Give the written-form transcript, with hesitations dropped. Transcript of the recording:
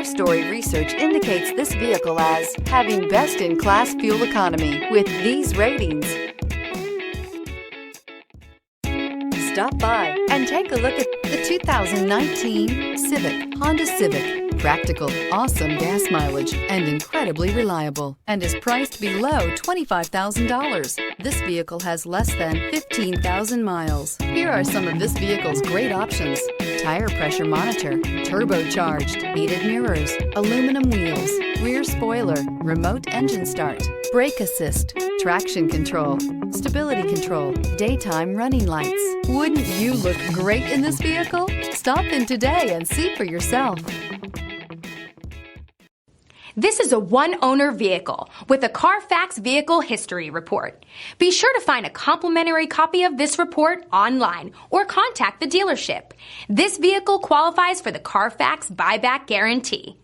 Our story research indicates this vehicle as having best-in-class fuel economy with these ratings. Stop by and take a look at the 2019 Civic, Honda Civic. Practical, awesome gas mileage, and incredibly reliable, and is priced below $25,000. This vehicle has less than 15,000 miles. Here are some of this vehicle's great options: tire pressure monitor, turbocharged, heated mirrors, aluminum wheels, rear spoiler, remote engine start, brake assist, traction control, stability control, daytime running lights. Wouldn't you look great in this vehicle? Stop in today and see for yourself. This is a one-owner vehicle with a Carfax Vehicle History Report. Be sure to find a complimentary copy of this report online or contact the dealership. This vehicle qualifies for the Carfax Buyback Guarantee.